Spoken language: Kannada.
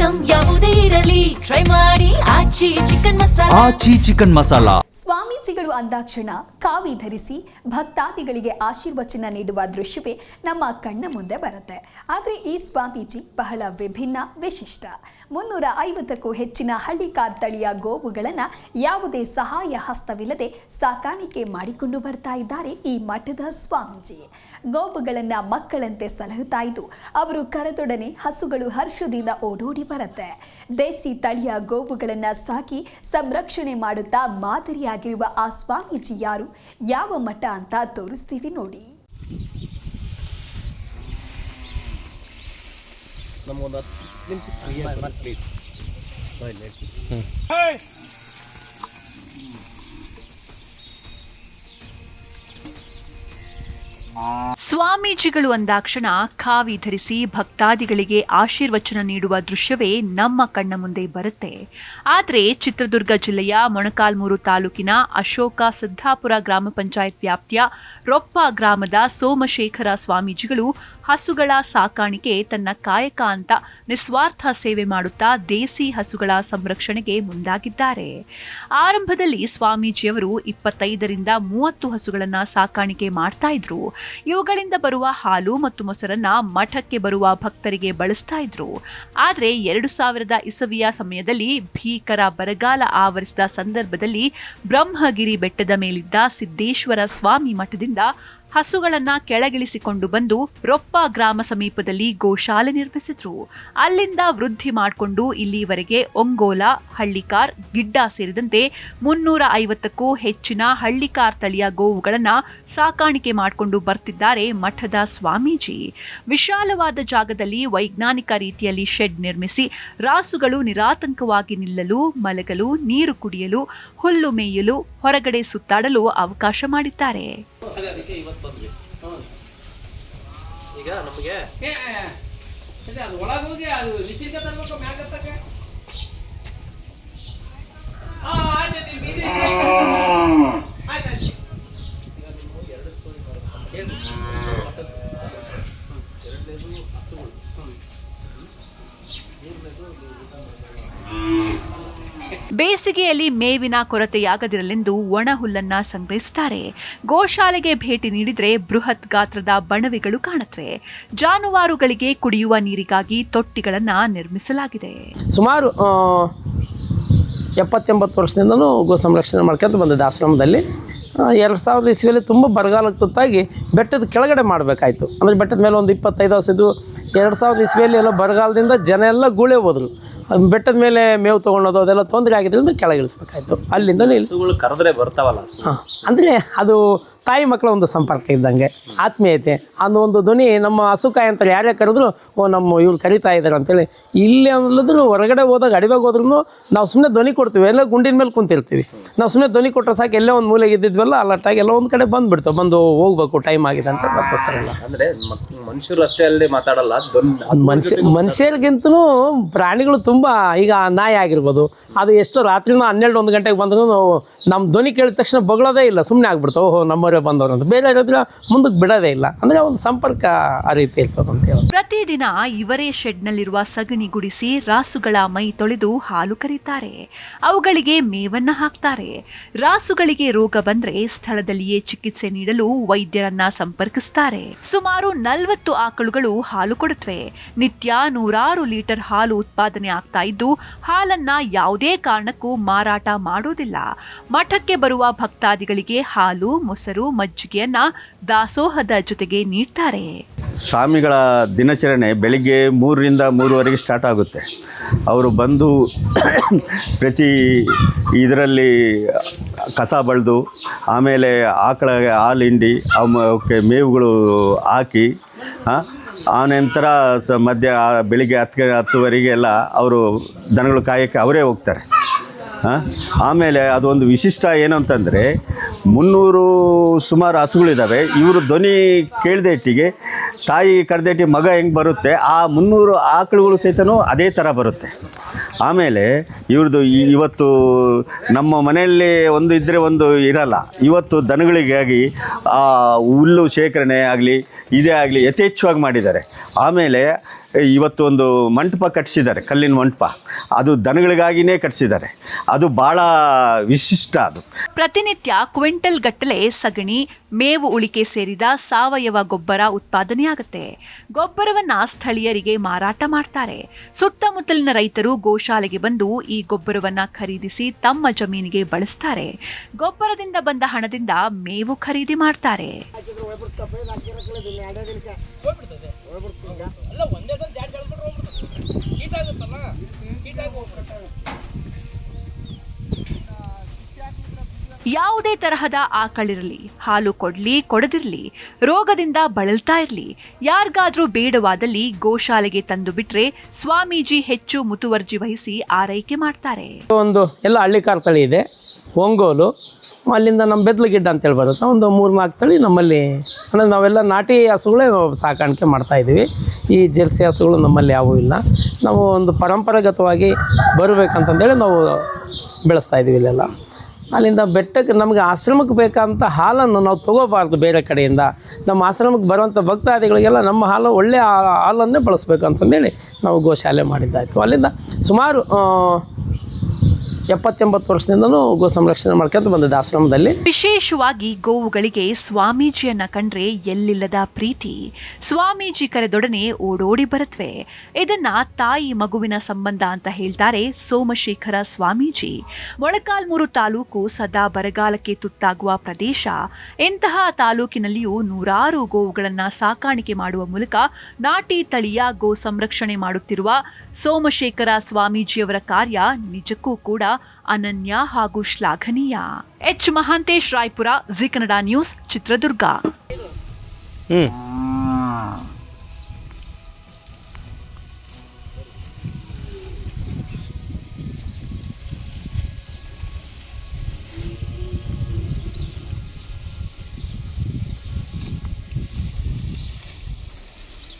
ಐಟಂ ಯಾವುದೇ ಇರಲಿ ಟ್ರೈ ಮಾಡಿ ಆಚಿ ಚಿಕನ್ ಮಸಾಲಾ. ಸ್ವಾಮೀಜಿಗಳು ಅಂದಾಕ್ಷಣ ಕಾವಿ ಧರಿಸಿ ಭಕ್ತಾದಿಗಳಿಗೆ ಆಶೀರ್ವಚನ ನೀಡುವ ದೃಶ್ಯವೇ ನಮ್ಮ ಕಣ್ಣ ಮುಂದೆ ಬರುತ್ತೆ. ಆದರೆ ಈ ಸ್ವಾಮೀಜಿ ಬಹಳ ವಿಭಿನ್ನ, ವಿಶಿಷ್ಟ. 350ಕ್ಕೂ ಹೆಚ್ಚಿನ ಹಳ್ಳಿಕಾರ್ ತಳಿಯ ಗೋವುಗಳನ್ನು ಯಾವುದೇ ಸಹಾಯ ಹಸ್ತವಿಲ್ಲದೆ ಸಾಕಾಣಿಕೆ ಮಾಡಿಕೊಂಡು ಬರ್ತಾ ಇದ್ದಾರೆ ಈ ಮಠದ ಸ್ವಾಮೀಜಿ. ಗೋವುಗಳನ್ನು ಮಕ್ಕಳಂತೆ ಸಲಹುತ್ತಾ ಇದ್ದು ಅವರು ಕರೆದೊಡನೆ ಹಸುಗಳು ಹರ್ಷದಿಂದ ಓಡೋಡಿ ಬರುತ್ತೆ. ದೇಸಿ ತಳಿಯ ಗೋವುಗಳನ್ನು ಸಾಕಿ ಸಂರಕ್ಷಣೆ ಮಾಡುತ್ತಾ ಮಾದರಿಯಾಗಿರುವ ಆ ಸ್ವಾಮೀಜಿ ಯಾರು, ಯಾವ ಮಠ ಅಂತ ತೋರಿಸ್ತೀವಿ ನೋಡಿ. ಸ್ವಾಮೀಜಿಗಳು ಅಂದಾಕ್ಷಣ ಖಾವಿ ಧರಿಸಿ ಭಕ್ತಾದಿಗಳಿಗೆ ಆಶೀರ್ವಚನ ನೀಡುವ ದೃಶ್ಯವೇ ನಮ್ಮ ಕಣ್ಣ ಮುಂದೆ ಬರುತ್ತೆ. ಆದರೆ ಚಿತ್ರದುರ್ಗ ಜಿಲ್ಲೆಯ ಮೊಳಕಾಲ್ಮೂರು ತಾಲೂಕಿನ ಅಶೋಕ ಸಿದ್ದಾಪುರ ಗ್ರಾಮ ಪಂಚಾಯತ್ ವ್ಯಾಪ್ತಿಯ ರೊಪ್ಪ ಗ್ರಾಮದ ಸೋಮಶೇಖರ ಸ್ವಾಮೀಜಿಗಳು ಹಸುಗಳ ಸಾಕಾಣಿಕೆ ತನ್ನ ಕಾಯಕ ಅಂತ ನಿಸ್ವಾರ್ಥ ಸೇವೆ ಮಾಡುತ್ತಾ ದೇಸಿ ಹಸುಗಳ ಸಂರಕ್ಷಣೆಗೆ ಮುಂದಾಗಿದ್ದಾರೆ. ಆರಂಭದಲ್ಲಿ ಸ್ವಾಮೀಜಿಯವರು 25ರಿಂದ 30 ಹಸುಗಳನ್ನು ಸಾಕಾಣಿಕೆ ಮಾಡ್ತಾ ಇದ್ರು. ಇವುಗಳಿಂದ ಬರುವ ಹಾಲು ಮತ್ತು ಮೊಸರನ್ನ ಮಠಕ್ಕೆ ಬರುವ ಭಕ್ತರಿಗೆ ಬಳಸ್ತಾ ಇದ್ರು. ಆದರೆ 2000 ಇಸವಿಯ ಸಮಯದಲ್ಲಿ ಭೀಕರ ಬರಗಾಲ ಆವರಿಸಿದ ಸಂದರ್ಭದಲ್ಲಿ ಬ್ರಹ್ಮಗಿರಿ ಬೆಟ್ಟದ ಮೇಲಿದ್ದ ಸಿದ್ದೇಶ್ವರ ಸ್ವಾಮಿ ಮಠದಿಂದ ಹಸುಗಳನ್ನ ಕೆಳಗಿಳಿಸಿಕೊಂಡು ಬಂದು ರೊಪ್ಪ ಗ್ರಾಮ ಸಮೀಪದಲ್ಲಿ ಗೋಶಾಲೆ ನಿರ್ಮಿಸಿದ್ರು. ಅಲ್ಲಿಂದ ವೃದ್ಧಿ ಮಾಡಿಕೊಂಡು ಇಲ್ಲಿವರೆಗೆ ಒಂಗೋಲ, ಹಳ್ಳಿಕಾರ್, ಗಿಡ್ಡ ಸೇರಿದಂತೆ 350ಕ್ಕೂ ಹೆಚ್ಚಿನ ಹಳ್ಳಿಕಾರ್ ತಳಿಯ ಗೋವುಗಳನ್ನ ಸಾಕಾಣಿಕೆ ಮಾಡಿಕೊಂಡು ಬರ್ತಿದ್ದಾರೆ ಮಠದ ಸ್ವಾಮೀಜಿ. ವಿಶಾಲವಾದ ಜಾಗದಲ್ಲಿ ವೈಜ್ಞಾನಿಕ ರೀತಿಯಲ್ಲಿ ಶೆಡ್ ನಿರ್ಮಿಸಿ ರಾಸುಗಳು ನಿರಾತಂಕವಾಗಿ ನಿಲ್ಲಲು, ಮಲಗಲು, ನೀರು ಕುಡಿಯಲು, ಹುಲ್ಲು ಮೇಯಲು, ಹೊರಗಡೆ ಸುತ್ತಾಡಲು ಅವಕಾಶ ಮಾಡಿದ್ದಾರೆ. ಈಗ ನಮಗೆ ಅದು ಒಳಗೆ ಹೋಗಿ ಅದು ಲಿಖಿತ ತರಬೇಕು ಮ್ಯಾಗತ್ತಕ್ಕೆ ಆಯ್ತು ಬೇಸಿಗೆಯಲ್ಲಿ ಮೇವಿನ ಕೊರತೆಯಾಗದಿರಲೆಂದು ಒಣ ಹುಲ್ಲನ್ನ ಸಂಗ್ರಹಿಸುತ್ತಾರೆ. ಗೋಶಾಲೆಗೆ ಭೇಟಿ ನೀಡಿದ್ರೆ ಬೃಹತ್ ಗಾತ್ರದ ಬಣವೆಗಳು ಕಾಣುತ್ತವೆ. ಜಾನುವಾರುಗಳಿಗೆ ಕುಡಿಯುವ ನೀರಿಗಾಗಿ ತೊಟ್ಟಿಗಳನ್ನ ನಿರ್ಮಿಸಲಾಗಿದೆ. ಸುಮಾರು 70-80 ವರ್ಷದಿಂದನೂ ಗೋ ಸಂರಕ್ಷಣೆ ಮಾಡ್ಕೊಂತ ಬಂದಿದ್ದೆ ಆಶ್ರಮದಲ್ಲಿ. 2000 ಇಸ್ವಿಯಲ್ಲಿ ತುಂಬ ಬರಗಾಲಕ್ಕೆ ತುತ್ತಾಗಿ ಬೆಟ್ಟದ ಕೆಳಗಡೆ ಮಾಡಬೇಕಾಯ್ತು. ಅಂದರೆ ಬೆಟ್ಟದ ಮೇಲೆ ಒಂದು 25 ವರ್ಷ ಇದ್ದು 2000 ಇಸ್ವಿಯಲ್ಲಿ ಎಲ್ಲ ಬರಗಾಲದಿಂದ ಜನ ಎಲ್ಲ ಗೂಳೆ ಹೋದರು. ಬೆಟ್ಟದ ಮೇಲೆ ಮೇವು ತೊಗೊಳೋದು ಅದೆಲ್ಲ ತೊಂದರೆ ಆಗಿದ್ದರಿಂದ ಕೆಳಗಿಳಿಸ್ಬೇಕಾಯ್ತು. ಅಲ್ಲಿಂದ ಕರೆದ್ರೆ ಬರ್ತಾವಲ್ಲ. ಅಂದರೆ ಅದು ತಾಯಿ ಮಕ್ಕಳ ಒಂದು ಸಂಪರ್ಕ ಇದ್ದಂಗೆ, ಆತ್ಮೀಯತೆ. ಒಂದು ಧ್ವನಿ ನಮ್ಮ ಹಸುಕಾಯಿ ಅಂತ ಯಾರೇ ಕರೆದ್ರು ನಮ್ಮ ಇವ್ರು ಕರಿತಾ ಇದ್ದಾರೆ ಅಂತೇಳಿ. ಇಲ್ಲಿ ಅನ್ನೋದ್ರು ಹೊರಗಡೆ ಹೋದಾಗ ಅಡಿವಾಗ ಹೋದ್ರೂ ನಾವು ಸುಮ್ಮನೆ ಧ್ವನಿ ಕೊಡ್ತೀವಿ. ಎಲ್ಲ ಗುಂಡಿನ ಮೇಲೆ ಕುಂತಿರ್ತೀವಿ. ನಾವು ಸುಮ್ಮನೆ ಧ್ವನಿ ಕೊಟ್ಟರೆ ಸಾಕು, ಎಲ್ಲೋ ಒಂದು ಮೂಲೆಗೆ ಇದ್ದಿದ್ವಲ್ಲ ಅಲರ್ಟಾಗಿ ಎಲ್ಲ ಒಂದು ಕಡೆ ಬಂದುಬಿಡ್ತಾವೆ, ಬಂದು ಹೋಗ್ಬೇಕು ಟೈಮ್ ಆಗಿದೆ ಅಂತ ಬರ್ಕೋಸ್ಕರಲ್ಲ. ಅಂದರೆ ಮನುಷ್ಯರು ಅಷ್ಟೇ ಅಲ್ಲದೆ ಮಾತಾಡಲ್ಲ, ಮನುಷ್ಯರಿಗಿಂತನೂ ಪ್ರಾಣಿಗಳು ತುಂಬ. ಈಗ ನಾಯಿ ಆಗಿರ್ಬೋದು, ಅದು ಎಷ್ಟೋ ರಾತ್ರಿನ 12-1 ಗಂಟೆಗೆ ಬಂದರೂ ನಮ್ಮ ಧ್ವನಿ ಕೇಳಿದ ತಕ್ಷಣ ಬಗಳೋದೇ ಇಲ್ಲ, ಸುಮ್ಮನೆ ಆಗ್ಬಿಡ್ತಾವೆ. ಓಹೋ ನಮ್ಮವರೇ ಬಂದವರು ಅಂತ. ಬೇರೆ ಇರೋದ್ರೆ ಮುಂದಕ್ಕೆ ಬಿಡೋದೇ ಇಲ್ಲ. ಅಂದರೆ ಒಂದು ಸಂಪರ್ಕ ಆ ರೀತಿ ಇರ್ತದೆ. ಪ್ರತಿದಿನ ಇವರೇ ಶೆಡ್ನಲ್ಲಿರುವ ಸಗಣಿ ಗುಡಿಸಿ ರಾಸುಗಳ ಮೈ ತೊಳೆದು ಹಾಲು ಕರೀತಾರೆ. ಅವುಗಳಿಗೆ ಮೇವನ್ನ ಹಾಕ್ತಾರೆ. ರಾಸುಗಳಿಗೆ ರೋಗ ಬಂದ್ರೆ ಸ್ಥಳದಲ್ಲಿಯೇ ಚಿಕಿತ್ಸೆ ನೀಡಲು ವೈದ್ಯರನ್ನ ಸಂಪರ್ಕಿಸುತ್ತಾರೆ. ಸುಮಾರು 40 ಆಕಳುಗಳು ಹಾಲು ಕೊಡುತ್ತವೆ. ನಿತ್ಯ 100 ಲೀಟರ್ ಹಾಲು ಉತ್ಪಾದನೆ ಆಗ್ತಾ ಇದ್ದು ಹಾಲನ್ನ ಯಾವುದೇ ಕಾರಣಕ್ಕೂ ಮಾರಾಟ ಮಾಡೋದಿಲ್ಲ. ಮಠಕ್ಕೆ ಬರುವ ಭಕ್ತಾದಿಗಳಿಗೆ ಹಾಲು, ಮೊಸರು, ಮಜ್ಜಿಗೆಯನ್ನ ದಾಸೋಹದ ಜೊತೆಗೆ ನೀಡ್ತಾರೆ. ಸ್ವಾಮಿಗಳ ದಿನಚರಣೆ ಬೆಳಿಗ್ಗೆ 3ರಿಂದ 3:30 ಸ್ಟಾರ್ಟ್ ಆಗುತ್ತೆ. ಅವರು ಬಂದು ಪ್ರತಿ ಇದರಲ್ಲಿ ಕಸ ಬಳಿದು ಆಮೇಲೆ ಆಕಳ ಹಾಲು ಹಿಂಡಿ ಅವಕ್ಕೆ ಮೇವುಗಳು ಹಾಕಿ ಆನಂತರ ಬೆಳಿಗ್ಗೆ 10:10ವರೆಗೆ ಎಲ್ಲ ಅವರು ದನಗಳು ಕಾಯಕ್ಕೆ ಅವರೇ ಹೋಗ್ತಾರೆ. ಆಮೇಲೆ ಅದೊಂದು ವಿಶಿಷ್ಟ ಏನು ಅಂತಂದರೆ 300 ಸುಮಾರು ಹಸುಗಳಿದ್ದಾವೆ. ಇವರು ಧ್ವನಿ ಕೇಳಿದ ಇಟ್ಟಿಗೆ ತಾಯಿ ಕರೆದೇಟಿ ಮಗ ಹೆಂಗೆ ಬರುತ್ತೆ ಆ 300 ಆಕಳುಗಳು ಸಹಿತನೂ ಅದೇ ಥರ ಬರುತ್ತೆ. ಆಮೇಲೆ ಇವ್ರದ್ದು ಇವತ್ತು ನಮ್ಮ ಮನೆಯಲ್ಲಿ ಒಂದು ಇದ್ದರೆ ಒಂದು ಇರಲ್ಲ. ಇವತ್ತು ದನಗಳಿಗಾಗಿ ಹುಲ್ಲು ಶೇಖರಣೆ ಆಗಲಿ ಇದೇ ಆಗಲಿ ಯಥೇಚ್ಛವಾಗಿ ಮಾಡಿದ್ದಾರೆ. ಆಮೇಲೆ ಇವತ್ತು ಒಂದು ಮಂಟಪ ಕಟ್ಟಿಸಿದ್ದಾರೆ, ಕಲ್ಲಿನ ಮಂಟಪ. ಅದು ದನಗಳಿಗಾಗಿಯೇ ಕಟ್ಟಿಸಿದ್ದಾರೆ. ಅದು ಭಾಳ ವಿಶಿಷ್ಟ. ಅದು ಪ್ರತಿನಿತ್ಯ ಕ್ವಿಂಟಲ್ ಗಟ್ಟಲೆ ಸಗಣಿ, ಮೇವು ಉಳಿಕೆ ಸೇರಿದ ಸಾವಯವ ಗೊಬ್ಬರ ಉತ್ಪಾದನೆಯಾಗುತ್ತೆ. ಗೊಬ್ಬರವನ್ನ ಸ್ಥಳೀಯರಿಗೆ ಮಾರಾಟ ಮಾಡ್ತಾರೆ. ಸುತ್ತಮುತ್ತಲಿನ ರೈತರು ಗೋಶಾಲೆಗೆ ಬಂದು ಈ ಗೊಬ್ಬರವನ್ನ ಖರೀದಿಸಿ ತಮ್ಮ ಜಮೀನಿಗೆ ಬಳಸ್ತಾರೆ. ಗೊಬ್ಬರದಿಂದ ಬಂದ ಹಣದಿಂದ ಮೇವು ಖರೀದಿ ಮಾಡ್ತಾರೆ. ಯಾವುದೇ ತರಹದ ಆಕಳಿರಲಿ, ಹಾಲು ಕೊಡ್ಲಿ ಕೊಡದಿರ್ಲಿ, ರೋಗದಿಂದ ಬಳಲ್ತಾ ಇರಲಿ, ಯಾರಿಗಾದ್ರೂ ಬೇಡವಾದಲ್ಲಿ ಗೋಶಾಲೆಗೆ ತಂದು ಬಿಟ್ರೆ ಸ್ವಾಮೀಜಿ ಹೆಚ್ಚು ಮುತುವರ್ಜಿ ವಹಿಸಿ ಆರೈಕೆ ಮಾಡ್ತಾರೆ. ಒಂದು ಎಲ್ಲ ಹಳ್ಳಿಕಾರ್ ತಳಿ ಇದೆ, ಒಂಗೋಲು, ಅಲ್ಲಿಂದ ನಮ್ಮ ಬೆದ್ಲಗಿಡ್ಡ ಅಂತೇಳಿ ಬರುತ್ತೆ. ಒಂದು 3-4 ತಳಿ ನಮ್ಮಲ್ಲಿ, ಅಂದರೆ ನಾವೆಲ್ಲ ನಾಟಿ ಹಸುಗಳೇ ಸಾಕಾಣಿಕೆ ಮಾಡ್ತಾಯಿದ್ದೀವಿ. ಈ ಜೆರ್ಸಿ ಹಸುಗಳು ನಮ್ಮಲ್ಲಿ ಯಾವುವು ಇಲ್ಲ. ನಾವು ಒಂದು ಪರಂಪರಾಗತವಾಗಿ ಬರಬೇಕಂತಂದೇಳಿ ನಾವು ಬೆಳೆಸ್ತಾ ಇದ್ದೀವಿ ಇಲ್ಲೆಲ್ಲ. ಅಲ್ಲಿಂದ ಬೆಟ್ಟಕ್ಕೆ ನಮಗೆ ಆಶ್ರಮಕ್ಕೆ ಬೇಕಂತ ಹಾಲನ್ನು ನಾವು ತೊಗೋಬಾರ್ದು ಬೇರೆ ಕಡೆಯಿಂದ. ನಮ್ಮ ಆಶ್ರಮಕ್ಕೆ ಬರುವಂಥ ಭಕ್ತಾದಿಗಳಿಗೆಲ್ಲ ನಮ್ಮ ಹಾಲು ಒಳ್ಳೆಯ ಹಾಲನ್ನೇ ಬಳಸಬೇಕು ಅಂತಂದೇಳಿ ನಾವು ಗೋಶಾಲೆ ಮಾಡಿದ್ದಾಯಿತು. ಅಲ್ಲಿಂದ ಸುಮಾರು 70-80 ವರ್ಷದಿಂದನೂ ಗೋ ಸಂರಕ್ಷಣೆ ಮಾಡ್ಕೊಂತ ಬಂದಿದೆ ಆಶ್ರಮದಲ್ಲಿ. ವಿಶೇಷವಾಗಿ ಗೋವುಗಳಿಗೆ ಸ್ವಾಮೀಜಿಯನ್ನ ಕಂಡ್ರೆ ಎಲ್ಲಿಲ್ಲದ ಪ್ರೀತಿ. ಸ್ವಾಮೀಜಿ ಕರೆದೊಡನೆ ಓಡೋಡಿ ಬರುತ್ತವೆ. ಇದನ್ನ ತಾಯಿ ಮಗುವಿನ ಸಂಬಂಧ ಅಂತ ಹೇಳ್ತಾರೆ ಸೋಮಶೇಖರ ಸ್ವಾಮೀಜಿ. ಮೊಳಕಾಲ್ಮೂರು ತಾಲೂಕು ಸದಾ ಬರಗಾಲಕ್ಕೆ ತುತ್ತಾಗುವ ಪ್ರದೇಶ. ಇಂತಹ ತಾಲೂಕಿನಲ್ಲಿಯೂ ನೂರಾರು ಗೋವುಗಳನ್ನ ಸಾಕಾಣಿಕೆ ಮಾಡುವ ಮೂಲಕ ನಾಟಿ ತಳಿಯ ಗೋ ಸಂರಕ್ಷಣೆ ಮಾಡುತ್ತಿರುವ ಸೋಮಶೇಖರ ಸ್ವಾಮೀಜಿಯವರ ಕಾರ್ಯ ನಿಜಕ್ಕೂ ಕೂಡ ಅನನ್ಯ ಹಾಗೂ ಶ್ಲಾಘನೀಯ. H Mahantesh, Raipur, G Kannada news, Chitradurga.